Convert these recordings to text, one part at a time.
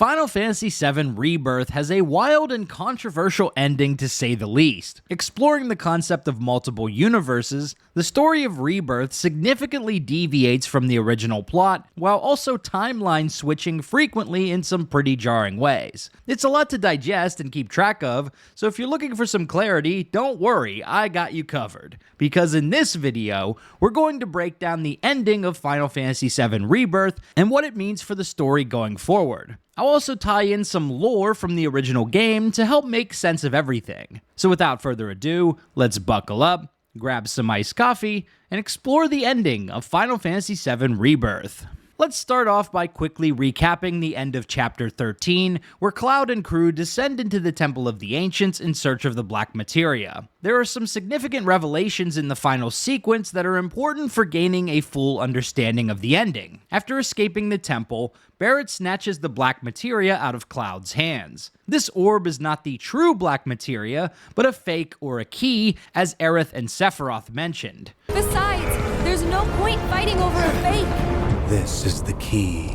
Final Fantasy VII Rebirth has a wild and controversial ending to say the least. Exploring the concept of multiple universes, the story of Rebirth significantly deviates from the original plot, while also timeline switching frequently in some pretty jarring ways. It's a lot to digest and keep track of, so if you're looking for some clarity, don't worry, I got you covered. Because in this video, we're going to break down the ending of Final Fantasy VII Rebirth and what it means for the story going forward. I'll also tie in some lore from the original game to help make sense of everything. So without further ado, let's buckle up, grab some iced coffee, and explore the ending of Final Fantasy VII Rebirth. Let's start off by quickly recapping the end of Chapter 13, where Cloud and crew descend into the Temple of the Ancients in search of the Black Materia. There are some significant revelations in the final sequence that are important for gaining a full understanding of the ending. After escaping the temple, Barret snatches the Black Materia out of Cloud's hands. This orb is not the true Black Materia, but a fake or a key, as Aerith and Sephiroth mentioned. Besides, there's no point fighting over a fake. This is the key,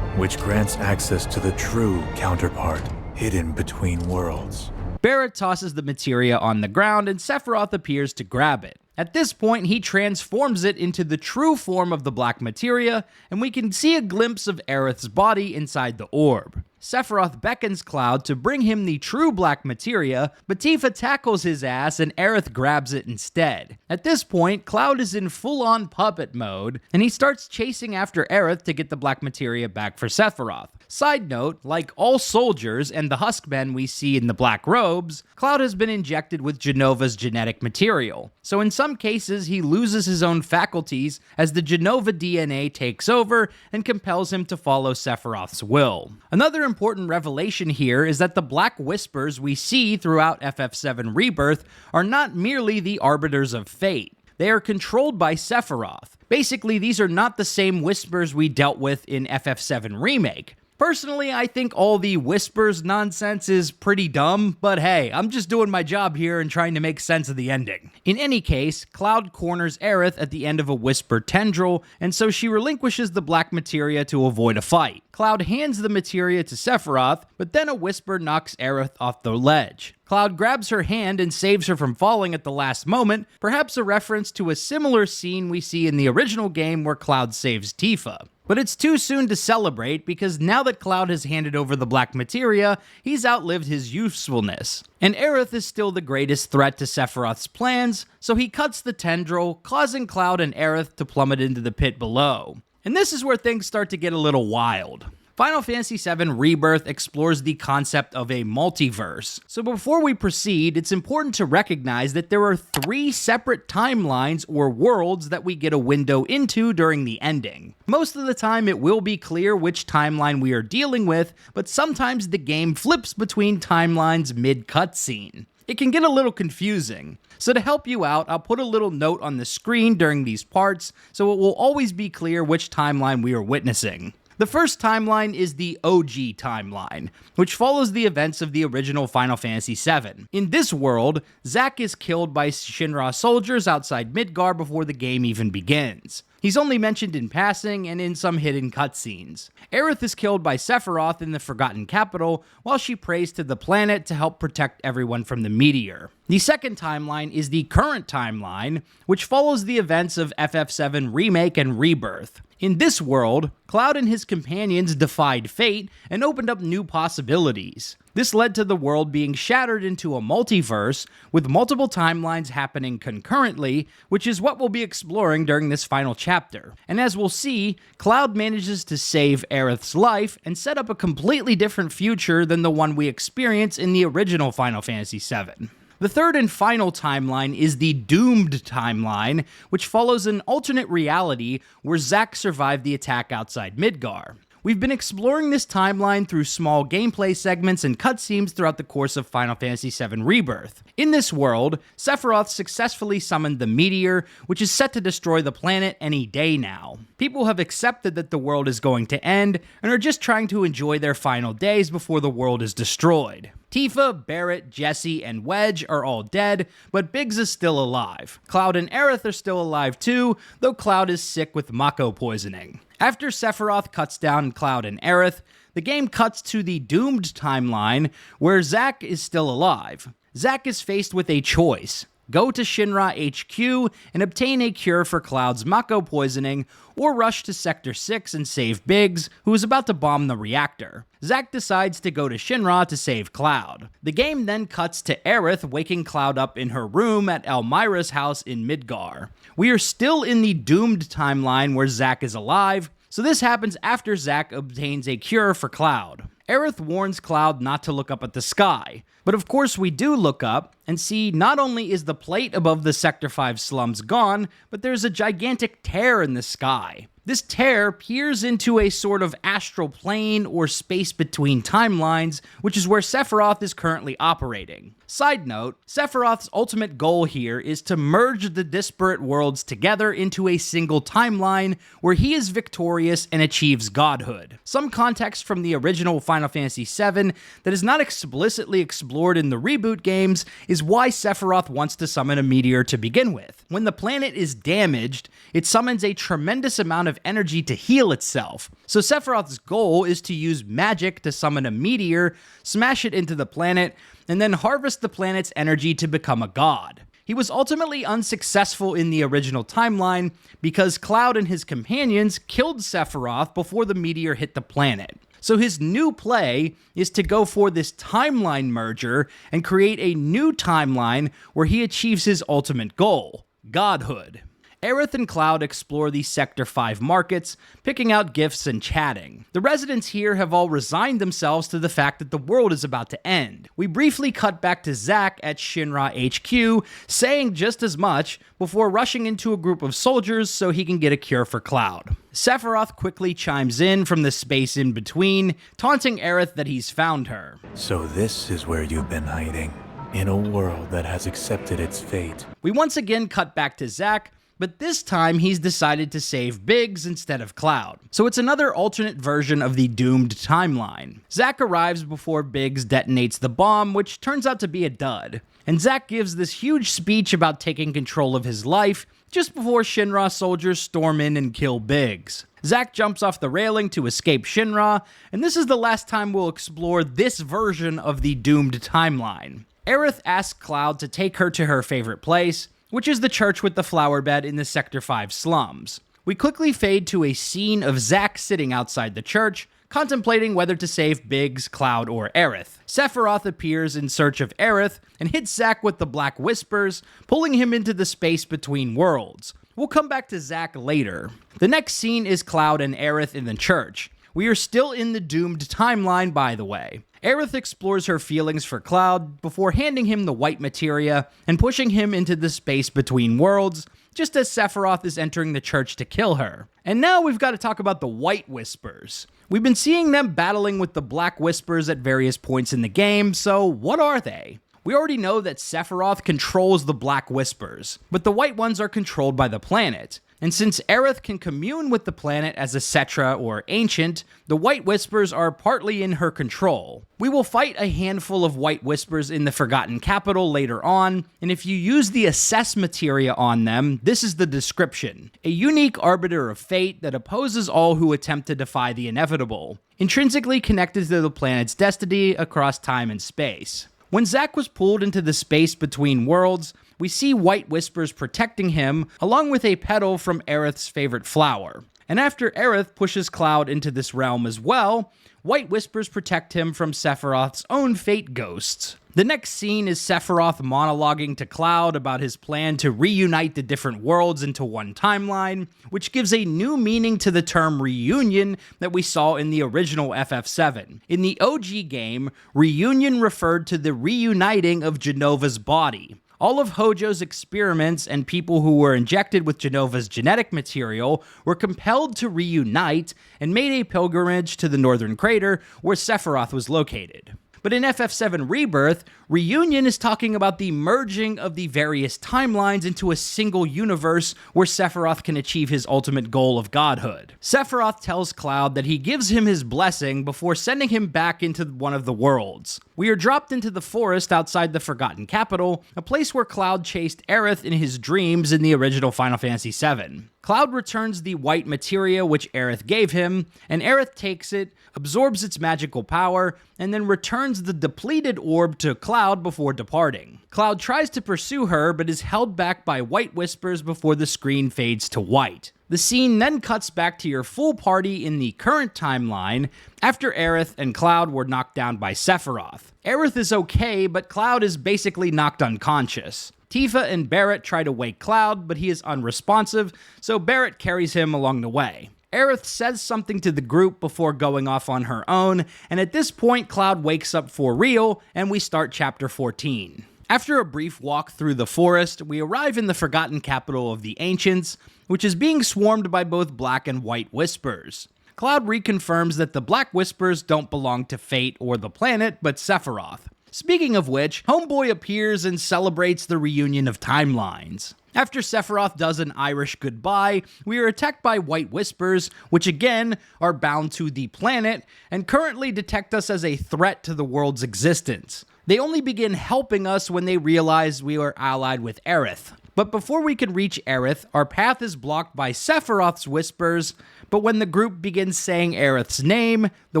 which grants access to the true counterpart hidden between worlds. Barret tosses the materia on the ground and Sephiroth appears to grab it. At this point, he transforms it into the true form of the Black Materia, and we can see a glimpse of Aerith's body inside the orb. Sephiroth beckons Cloud to bring him the true Black Materia, but Tifa tackles his ass and Aerith grabs it instead. At this point, Cloud is in full-on puppet mode, and he starts chasing after Aerith to get the Black Materia back for Sephiroth. Side note, like all soldiers and the Huskmen we see in the black robes, Cloud has been injected with Jenova's genetic material. So in some cases, he loses his own faculties as the Jenova DNA takes over and compels him to follow Sephiroth's will. Another important revelation here is that the Black Whispers we see throughout FF7 Rebirth are not merely the arbiters of fate. They are controlled by Sephiroth. Basically, these are not the same Whispers we dealt with in FF7 Remake. Personally, I think all the Whispers nonsense is pretty dumb, but hey, I'm just doing my job here and trying to make sense of the ending. In any case, Cloud corners Aerith at the end of a Whisper tendril, and so she relinquishes the Black Materia to avoid a fight. Cloud hands the materia to Sephiroth, but then a Whisper knocks Aerith off the ledge. Cloud grabs her hand and saves her from falling at the last moment, perhaps a reference to a similar scene we see in the original game where Cloud saves Tifa. But it's too soon to celebrate because now that Cloud has handed over the Black Materia, he's outlived his usefulness. And Aerith is still the greatest threat to Sephiroth's plans, so he cuts the tendril, causing Cloud and Aerith to plummet into the pit below. And this is where things start to get a little wild. Final Fantasy VII Rebirth explores the concept of a multiverse. So before we proceed, it's important to recognize that there are 3 separate timelines or worlds that we get a window into during the ending. Most of the time it will be clear which timeline we are dealing with, but sometimes the game flips between timelines mid-cutscene. It can get a little confusing. So to help you out, I'll put a little note on the screen during these parts, so it will always be clear which timeline we are witnessing. The first timeline is the OG timeline, which follows the events of the original Final Fantasy VII. In this world, Zack is killed by Shinra soldiers outside Midgar before the game even begins. He's only mentioned in passing and in some hidden cutscenes. Aerith is killed by Sephiroth in the Forgotten Capital while she prays to the planet to help protect everyone from the meteor. The second timeline is the current timeline, which follows the events of FF7 Remake and Rebirth. In this world, Cloud and his companions defied fate and opened up new possibilities. This led to the world being shattered into a multiverse, with multiple timelines happening concurrently, which is what we'll be exploring during this final chapter. And as we'll see, Cloud manages to save Aerith's life and set up a completely different future than the one we experience in the original Final Fantasy VII. The third and final timeline is the Doomed timeline, which follows an alternate reality where Zack survived the attack outside Midgar. We've been exploring this timeline through small gameplay segments and cutscenes throughout the course of Final Fantasy VII Rebirth. In this world, Sephiroth successfully summoned the meteor, which is set to destroy the planet any day now. People have accepted that the world is going to end and are just trying to enjoy their final days before the world is destroyed. Tifa, Barret, Jessie, and Wedge are all dead, but Biggs is still alive. Cloud and Aerith are still alive too, though Cloud is sick with Mako poisoning. After Sephiroth cuts down Cloud and Aerith, the game cuts to the doomed timeline where Zack is still alive. Zack is faced with a choice: go to Shinra HQ and obtain a cure for Cloud's Mako poisoning, or rush to Sector 6 and save Biggs, who is about to bomb the reactor. Zack decides to go to Shinra to save Cloud. The game then cuts to Aerith waking Cloud up in her room at Elmira's house in Midgar. We are still in the doomed timeline where Zack is alive, so this happens after Zack obtains a cure for Cloud. Aerith warns Cloud not to look up at the sky, but of course we do look up and see not only is the plate above the Sector 5 slums gone, but there's a gigantic tear in the sky. This tear peers into a sort of astral plane or space between timelines, which is where Sephiroth is currently operating. Side note, Sephiroth's ultimate goal here is to merge the disparate worlds together into a single timeline where he is victorious and achieves godhood. Some context from the original Final Fantasy VII that is not explicitly explored in the reboot games is why Sephiroth wants to summon a meteor to begin with. When the planet is damaged, it summons a tremendous amount of energy to heal itself. So Sephiroth's goal is to use magic to summon a meteor, smash it into the planet, and then harvest the planet's energy to become a god. He was ultimately unsuccessful in the original timeline because Cloud and his companions killed Sephiroth before the meteor hit the planet. So his new play is to go for this timeline merger and create a new timeline where he achieves his ultimate goal: godhood. Aerith and Cloud explore the Sector 5 markets, picking out gifts and chatting. The residents here have all resigned themselves to the fact that the world is about to end. We briefly cut back to Zack at Shinra HQ, saying just as much, before rushing into a group of soldiers so he can get a cure for Cloud. Sephiroth quickly chimes in from the space in between, taunting Aerith that he's found her. So this is where you've been hiding, in a world that has accepted its fate. We once again cut back to Zack, but this time he's decided to save Biggs instead of Cloud. So it's another alternate version of the doomed timeline. Zack arrives before Biggs detonates the bomb, which turns out to be a dud. And Zack gives this huge speech about taking control of his life just before Shinra soldiers storm in and kill Biggs. Zack jumps off the railing to escape Shinra, and this is the last time we'll explore this version of the doomed timeline. Aerith asks Cloud to take her to her favorite place, which is the church with the flower bed in the Sector 5 slums. We quickly fade to a scene of Zack sitting outside the church, contemplating whether to save Biggs, Cloud, or Aerith. Sephiroth appears in search of Aerith and hits Zack with the Black Whispers, pulling him into the space between worlds. We'll come back to Zack later. The next scene is Cloud and Aerith in the church. We are still in the doomed timeline, by the way. Aerith explores her feelings for Cloud before handing him the white materia and pushing him into the space between worlds, just as Sephiroth is entering the church to kill her. And now we've got to talk about the White Whispers. We've been seeing them battling with the Black Whispers at various points in the game, so what are they? We already know that Sephiroth controls the Black Whispers, but the White ones are controlled by the planet. And since Aerith can commune with the planet as a Cetra or Ancient, the White Whispers are partly in her control. We will fight a handful of White Whispers in the Forgotten Capital later on, and if you use the Assess materia on them, this is the description: a unique arbiter of fate that opposes all who attempt to defy the inevitable, intrinsically connected to the planet's destiny across time and space. When Zack was pulled into the space between worlds, we see White Whispers protecting him, along with a petal from Aerith's favorite flower. And after Aerith pushes Cloud into this realm as well, White Whispers protect him from Sephiroth's own fate ghosts. The next scene is Sephiroth monologuing to Cloud about his plan to reunite the different worlds into one timeline, which gives a new meaning to the term reunion that we saw in the original FF7. In the OG game, reunion referred to the reuniting of Genova's body. All of Hojo's experiments and people who were injected with Genova's genetic material were compelled to reunite and made a pilgrimage to the Northern Crater where Sephiroth was located. But in FF7 Rebirth, Reunion is talking about the merging of the various timelines into a single universe where Sephiroth can achieve his ultimate goal of godhood. Sephiroth tells Cloud that he gives him his blessing before sending him back into one of the worlds. We are dropped into the forest outside the Forgotten Capital, a place where Cloud chased Aerith in his dreams in the original Final Fantasy VII. Cloud returns the white materia which Aerith gave him, and Aerith takes it, absorbs its magical power, and then returns the depleted orb to Cloud before departing. Cloud tries to pursue her, but is held back by white whispers before the screen fades to white. The scene then cuts back to your full party in the current timeline after Aerith and Cloud were knocked down by Sephiroth. Aerith is okay, but Cloud is basically knocked unconscious. Tifa and Barret try to wake Cloud, but he is unresponsive, so Barret carries him along the way. Aerith says something to the group before going off on her own, and at this point Cloud wakes up for real, and we start Chapter 14. After a brief walk through the forest, we arrive in the forgotten capital of the Ancients, which is being swarmed by both black and white whispers. Cloud reconfirms that the black whispers don't belong to Fate or the planet, but Sephiroth. Speaking of which, Homeboy appears and celebrates the reunion of timelines. After Sephiroth does an Irish goodbye, we are attacked by white whispers, which again are bound to the planet and currently detect us as a threat to the world's existence. They only begin helping us when they realize we are allied with Aerith. But before we can reach Aerith, our path is blocked by Sephiroth's whispers, but when the group begins saying Aerith's name, the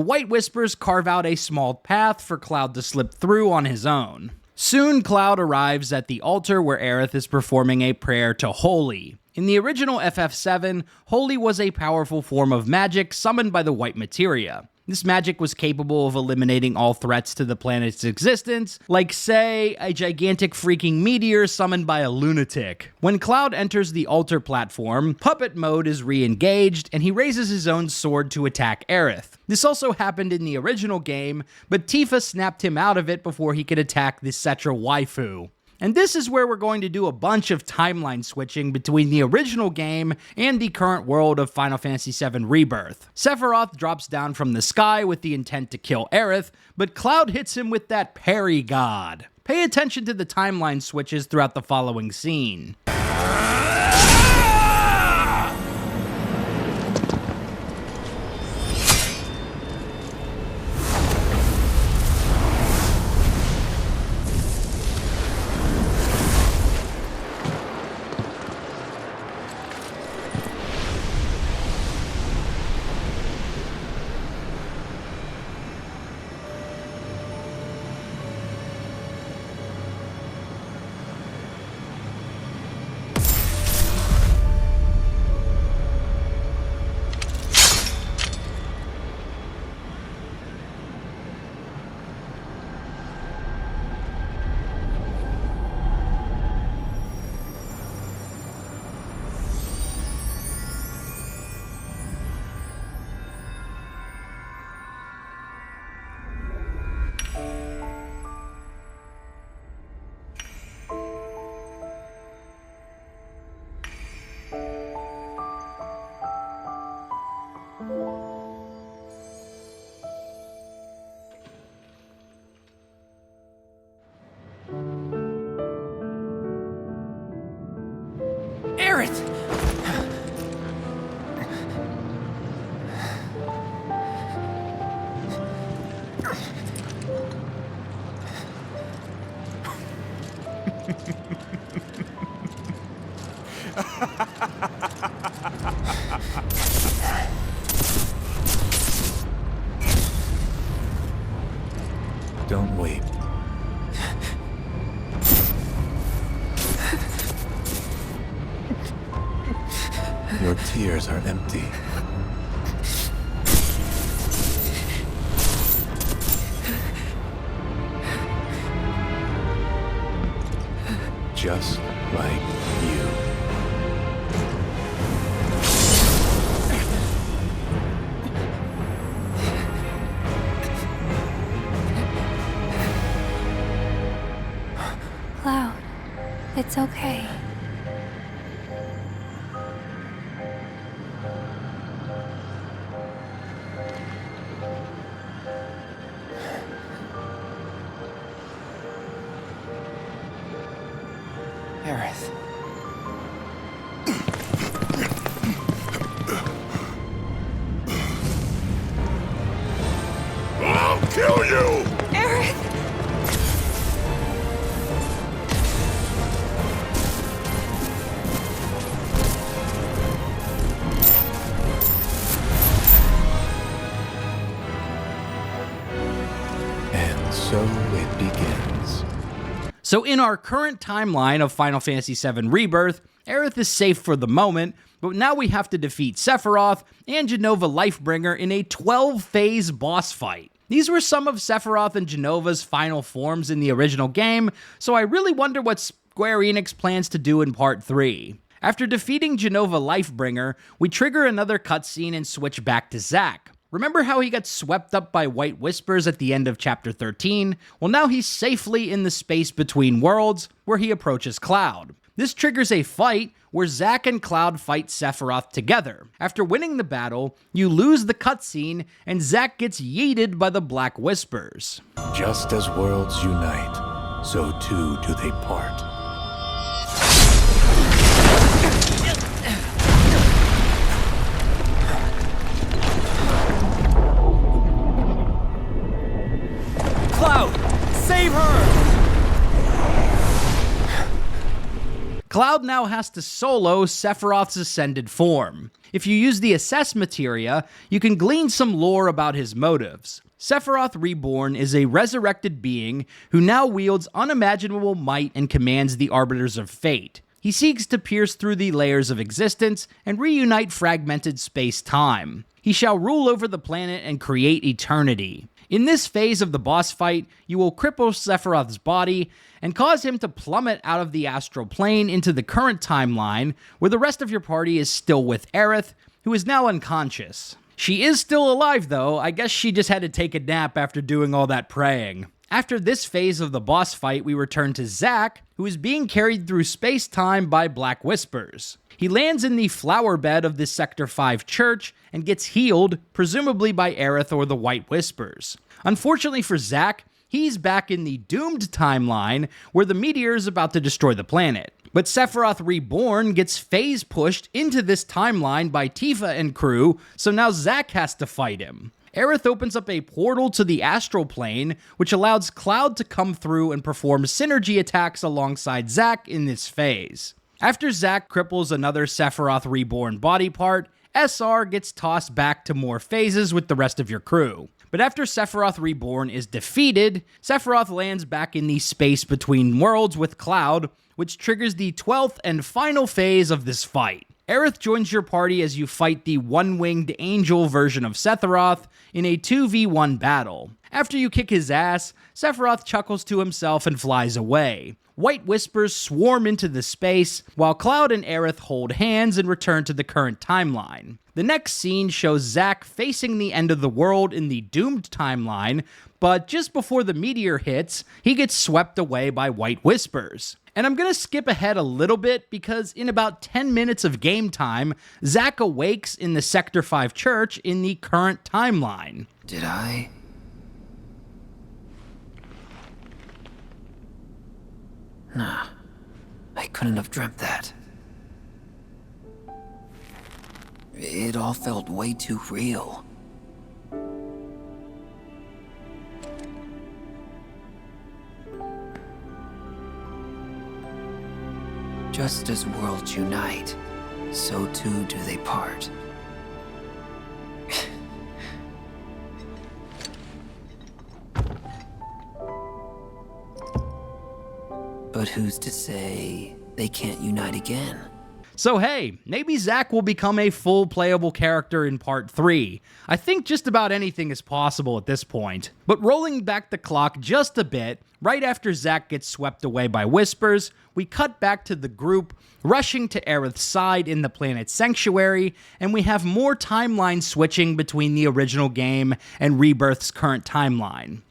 white whispers carve out a small path for Cloud to slip through on his own. Soon, Cloud arrives at the altar where Aerith is performing a prayer to Holy. In the original FF7, Holy was a powerful form of magic summoned by the white materia. This magic was capable of eliminating all threats to the planet's existence, like, say, a gigantic freaking meteor summoned by a lunatic. When Cloud enters the altar platform, puppet mode is re-engaged, and he raises his own sword to attack Aerith. This also happened in the original game, but Tifa snapped him out of it before he could attack the Cetra waifu. And this is where we're going to do a bunch of timeline switching between the original game and the current world of Final Fantasy VII Rebirth. Sephiroth drops down from the sky with the intent to kill Aerith, but Cloud hits him with that parry god. Pay attention to the timeline switches throughout the following scene. Aerith! Don't weep. Your tears are empty. Just like you. Cloud, it's okay. Aerith. I'll kill you! Aerith! And so it begins. So in our current timeline of Final Fantasy VII Rebirth, Aerith is safe for the moment, but now we have to defeat Sephiroth and Jenova Lifebringer in a 12-phase boss fight. These were some of Sephiroth and Jenova's final forms in the original game, so I really wonder what Square Enix plans to do in Part 3. After defeating Jenova Lifebringer, we trigger another cutscene and switch back to Zack. Remember how he got swept up by White Whispers at the end of Chapter 13? Well, now he's safely in the space between worlds, where he approaches Cloud. This triggers a fight where Zack and Cloud fight Sephiroth together. After winning the battle, you lose the cutscene, and Zack gets yeeted by the Black Whispers. Just as worlds unite, so too do they part. Cloud, save her! Cloud now has to solo Sephiroth's ascended form. If you use the Assess materia, you can glean some lore about his motives. Sephiroth Reborn is a resurrected being who now wields unimaginable might and commands the Arbiters of Fate. He seeks to pierce through the layers of existence and reunite fragmented space-time. He shall rule over the planet and create eternity. In this phase of the boss fight, you will cripple Sephiroth's body and cause him to plummet out of the astral plane into the current timeline, where the rest of your party is still with Aerith, who is now unconscious. She is still alive though. I guess she just had to take a nap after doing all that praying. After this phase of the boss fight, we return to Zack, who is being carried through space-time by Black Whispers. He lands in the flower bed of this Sector 5 church and gets healed, presumably by Aerith or the White Whispers. Unfortunately for Zack, he's back in the doomed timeline where the meteor is about to destroy the planet. But Sephiroth Reborn gets phase pushed into this timeline by Tifa and crew, so now Zack has to fight him. Aerith opens up a portal to the astral plane, which allows Cloud to come through and perform synergy attacks alongside Zack in this phase. After Zack cripples another Sephiroth Reborn body part, SR gets tossed back to more phases with the rest of your crew. But after Sephiroth Reborn is defeated, Sephiroth lands back in the space between worlds with Cloud, which triggers the 12th and final phase of this fight. Aerith joins your party as you fight the one-winged angel version of Sephiroth in a 2v1 battle. After you kick his ass, Sephiroth chuckles to himself and flies away. White Whispers swarm into the space, while Cloud and Aerith hold hands and return to the current timeline. The next scene shows Zack facing the end of the world in the doomed timeline, but just before the meteor hits, he gets swept away by White Whispers. And I'm gonna skip ahead a little bit because in about 10 minutes of game time, Zack awakes in the Sector 5 church in the current timeline. Did I? Nah, I couldn't have dreamt that. It all felt way too real. Just as worlds unite, so too do they part. But who's to say they can't unite again? So hey, maybe Zack will become a full playable character in Part 3. I think just about anything is possible at this point. But rolling back the clock just a bit, right after Zack gets swept away by Whispers, we cut back to the group rushing to Aerith's side in the planet Sanctuary, and we have more timeline switching between the original game and Rebirth's current timeline.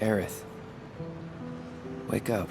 Aerith, wake up.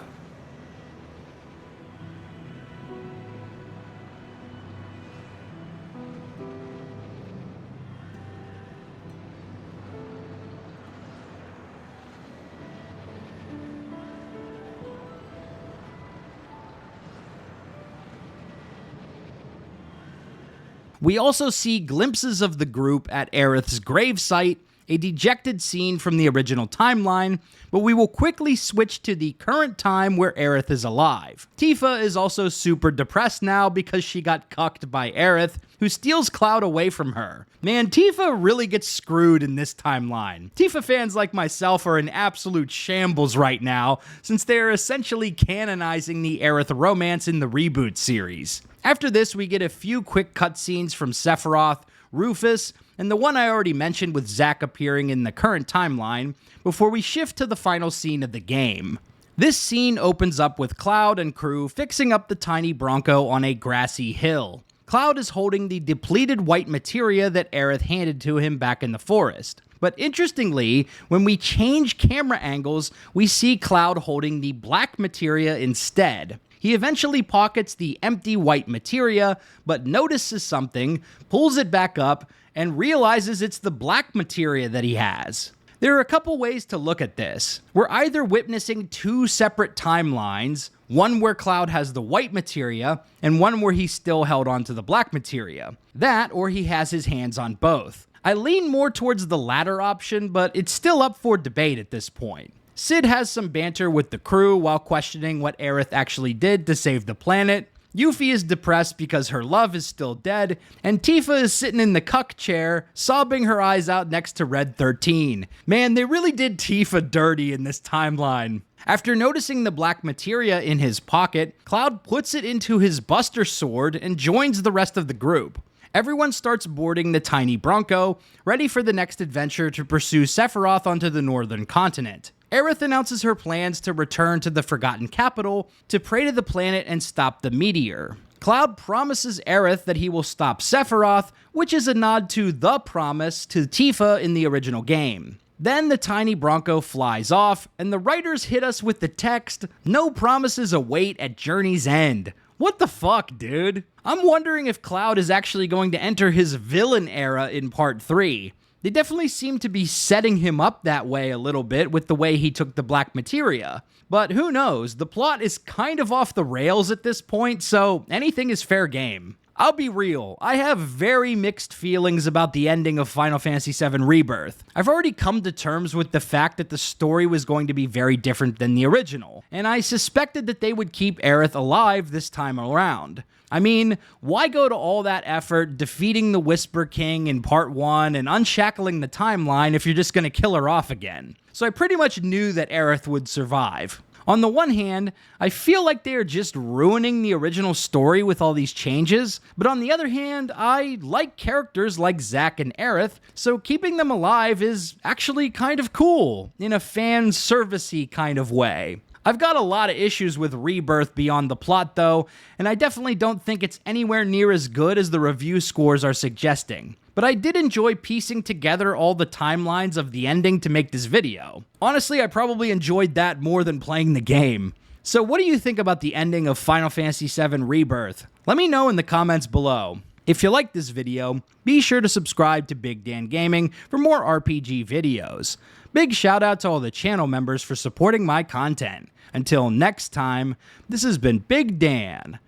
We also see glimpses of the group at Aerith's gravesite, a dejected scene from the original timeline, but we will quickly switch to the current time where Aerith is alive. Tifa is also super depressed now because she got cucked by Aerith, who steals Cloud away from her. Man, Tifa really gets screwed in this timeline. Tifa fans like myself are in absolute shambles right now, since they are essentially canonizing the Aerith romance in the reboot series. After this, we get a few quick cutscenes from Sephiroth, Rufus, and the one I already mentioned with Zack appearing in the current timeline, before we shift to the final scene of the game. This scene opens up with Cloud and crew fixing up the tiny Bronco on a grassy hill. Cloud is holding the depleted white materia that Aerith handed to him back in the forest. But interestingly, when we change camera angles, we see Cloud holding the black materia instead. He eventually pockets the empty white materia, but notices something, pulls it back up, and realizes it's the black materia that he has. There are a couple ways to look at this. We're either witnessing two separate timelines, one where Cloud has the white materia, and one where he's still held onto the black materia. That, or he has his hands on both. I lean more towards the latter option, but it's still up for debate at this point. Sid has some banter with the crew while questioning what Aerith actually did to save the planet. Yuffie is depressed because her love is still dead, and Tifa is sitting in the cuck chair, sobbing her eyes out next to Red 13. Man, they really did Tifa dirty in this timeline. After noticing the black materia in his pocket, Cloud puts it into his Buster Sword and joins the rest of the group. Everyone starts boarding the tiny Bronco, ready for the next adventure to pursue Sephiroth onto the northern continent. Aerith announces her plans to return to the Forgotten Capital to pray to the planet and stop the meteor. Cloud promises Aerith that he will stop Sephiroth, which is a nod to the promise to Tifa in the original game. Then the tiny Bronco flies off, and the writers hit us with the text, "No promises await at journey's end." What the fuck, dude? I'm wondering if Cloud is actually going to enter his villain era in Part 3. They definitely seem to be setting him up that way a little bit with the way he took the black materia. But who knows, the plot is kind of off the rails at this point, so anything is fair game. I'll be real, I have very mixed feelings about the ending of Final Fantasy VII Rebirth. I've already come to terms with the fact that the story was going to be very different than the original, and I suspected that they would keep Aerith alive this time around. I mean, why go to all that effort defeating the Whisper King in Part 1 and unshackling the timeline if you're just going to kill her off again? So I pretty much knew that Aerith would survive. On the one hand, I feel like they are just ruining the original story with all these changes, but on the other hand, I like characters like Zack and Aerith, so keeping them alive is actually kind of cool, in a fan-servicey kind of way. I've got a lot of issues with Rebirth beyond the plot though, and I definitely don't think it's anywhere near as good as the review scores are suggesting. But I did enjoy piecing together all the timelines of the ending to make this video. Honestly, I probably enjoyed that more than playing the game. So what do you think about the ending of Final Fantasy VII Rebirth? Let me know in the comments below. If you liked this video, be sure to subscribe to Big Dan Gaming for more RPG videos. Big shout out to all the channel members for supporting my content. Until next time, this has been Big Dan.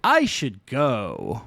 I should go.